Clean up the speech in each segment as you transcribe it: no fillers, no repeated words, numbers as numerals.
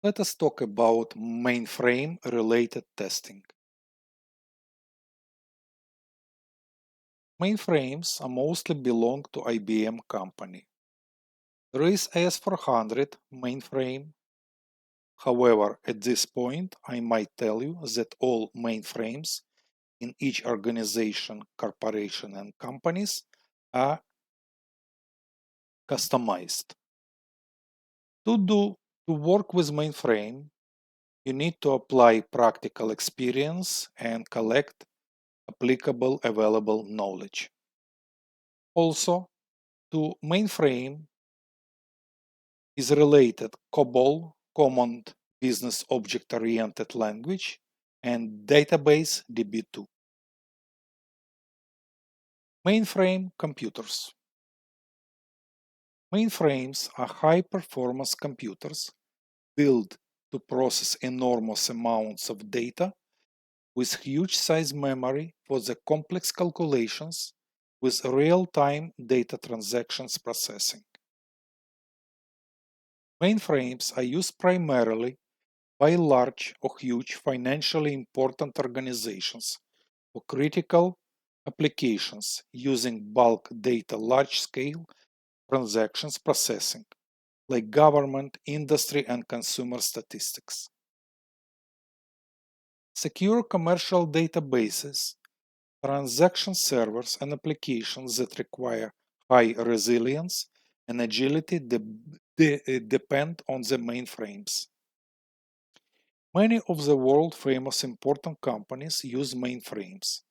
Let us talk about mainframe-related testing. Mainframes are mostly belong to IBM company. There is AS400 mainframe. However, at this point, I might tell you that all mainframes in each organization, corporation, and companies are customized. To work with mainframe, you need to apply practical experience and collect applicable available knowledge. Also, to mainframe is related COBOL, Common Business Object-Oriented Language, and database DB2. Mainframe computers. Mainframes are high-performance computers built to process enormous amounts of data with huge size memory for the complex calculations with real-time data transactions processing. Mainframes are used primarily by large or huge financially important organizations for critical applications using bulk data large-scale transactions processing, like government, industry, and consumer statistics. Secure commercial databases, transaction servers, and applications that require high resilience and agility depend on the mainframes. Many of the world famous important companies use mainframes,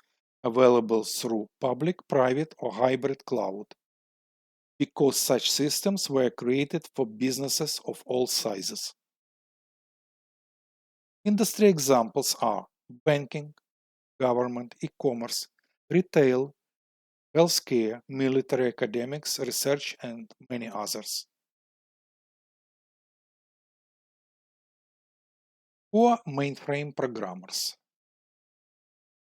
available through public, private, or hybrid cloud, because such systems were created for businesses of all sizes. Industry examples are banking, government, e-commerce, retail, healthcare, military, academics, research, and many others. Who are mainframe programmers?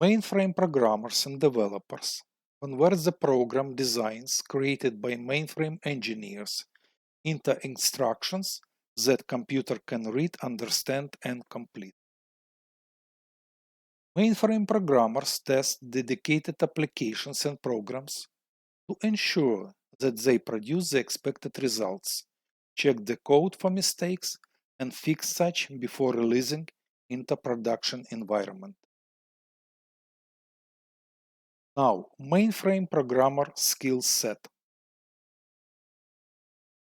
Mainframe programmers and developers convert the program designs created by mainframe engineers into instructions that computer can read, understand, and complete. Mainframe programmers test dedicated applications and programs to ensure that they produce the expected results, check the code for mistakes, and fix such before releasing into production environment. Now, mainframe programmer skill set.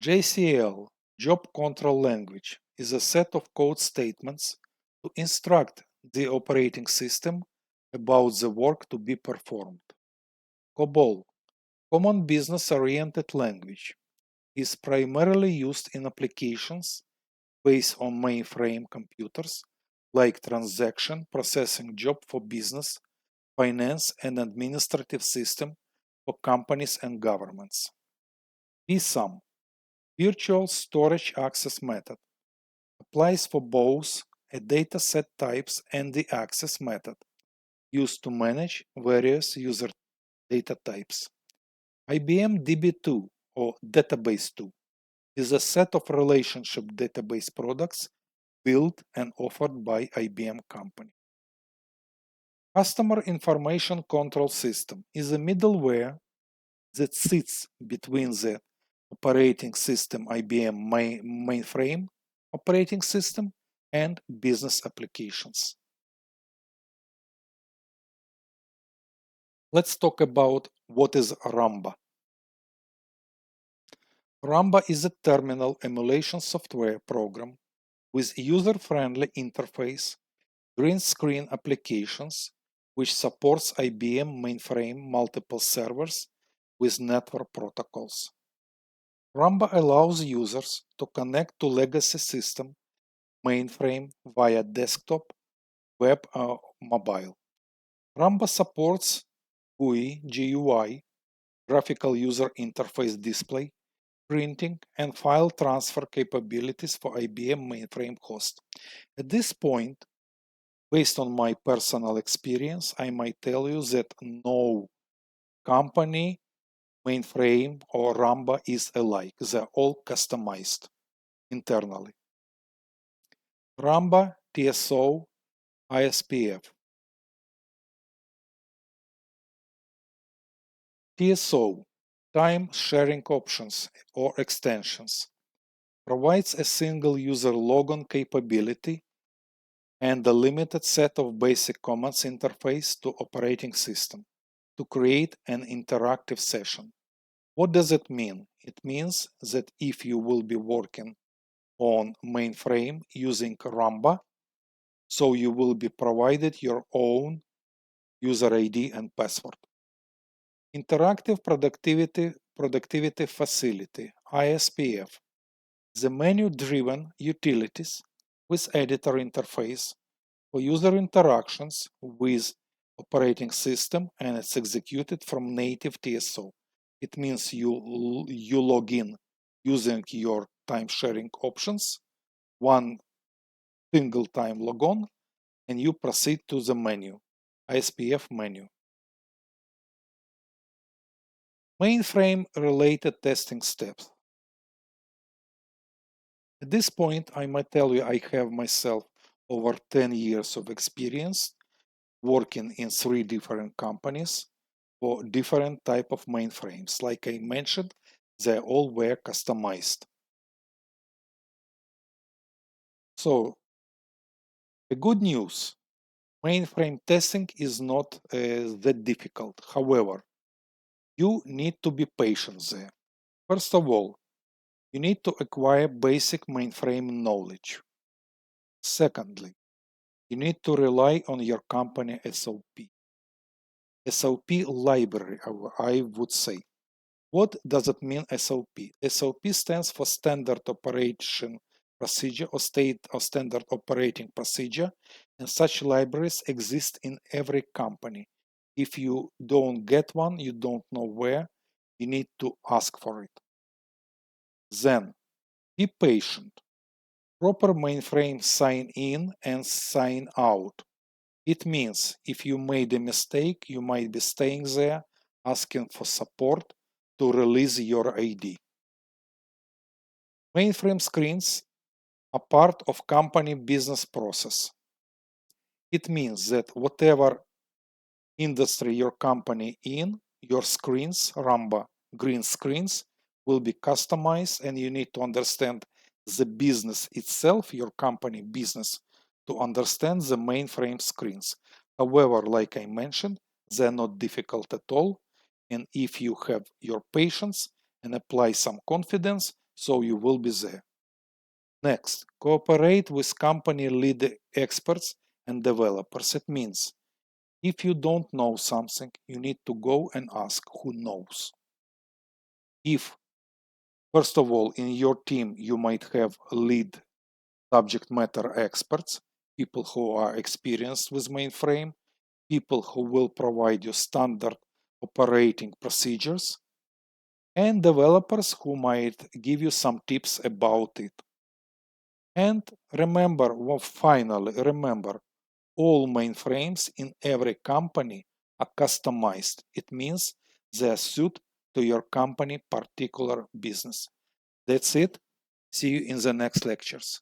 JCL, Job Control Language, is a set of code statements to instruct the operating system about the work to be performed. COBOL, Common Business Oriented Language, is primarily used in applications based on mainframe computers like transaction processing job for business, finance, and administrative system for companies and governments. VSUM, Virtual Storage Access Method, applies for both a dataset types and the access method used to manage various user data types. IBM DB2 or Database 2 is a set of relationship database products built and offered by IBM company. Customer Information Control System is a middleware that sits between the operating system IBM mainframe operating system and business applications. Let's talk about what is Ramba. Ramba is a terminal emulation software program with user-friendly interface, green screen applications, which supports IBM mainframe multiple servers with network protocols. Ramba allows users to connect to legacy system mainframe via desktop, web, or mobile. Ramba supports GUI, graphical user interface display, printing, and file transfer capabilities for IBM mainframe host. At this point, based on my personal experience, I might tell you that no company, mainframe, or Ramba is alike. They're all customized internally. Ramba, TSO, ISPF. TSO, Time Sharing Options or Extensions, provides a single user logon capability and a limited set of basic commands interface to operating system to create an interactive session. What does it mean? It means that if you will be working on mainframe using Ramba, so you will be provided your own user ID and password. Interactive Productivity Facility, ISPF, the menu-driven utilities with editor interface for user interactions with operating system, and it's executed from native TSO. It means you log in using your time sharing options, one single time logon, and you proceed to the menu, ISPF menu. Mainframe related testing steps. At this point, I might tell you I have myself over 10 years of experience working in 3 different companies for different type of mainframes. Like I mentioned, they all were customized. So the good news, mainframe testing is not that difficult. However, you need to be patient there. First of all, you need to acquire basic mainframe knowledge. Secondly, you need to rely on your company SOP. SOP library, I would say. What does it mean SOP? SOP stands for Standard Operation Procedure or Standard Operating Procedure, and such libraries exist in every company. If you don't get one, you don't know where, you need to ask for it. Then, be patient. Proper mainframe sign in and sign out. It means if you made a mistake, you might be staying there asking for support to release your ID. Mainframe screens are part of company business process. It means that whatever industry your company in, your screens, Ramba green screens, will be customized, and you need to understand the business itself, your company business, to understand the mainframe screens. However, like I mentioned, they're not difficult at all. And if you have your patience and apply some confidence, so you will be there. Next, cooperate with company lead experts and developers. It means if you don't know something, you need to go and ask who knows. If, first of all, in your team, you might have lead subject matter experts, people who are experienced with mainframe, people who will provide you standard operating procedures, and developers who might give you some tips about it. And remember, well, finally, remember, all mainframes in every company are customized. It means they are suited to your company particular business. That's it. See you in the next lectures.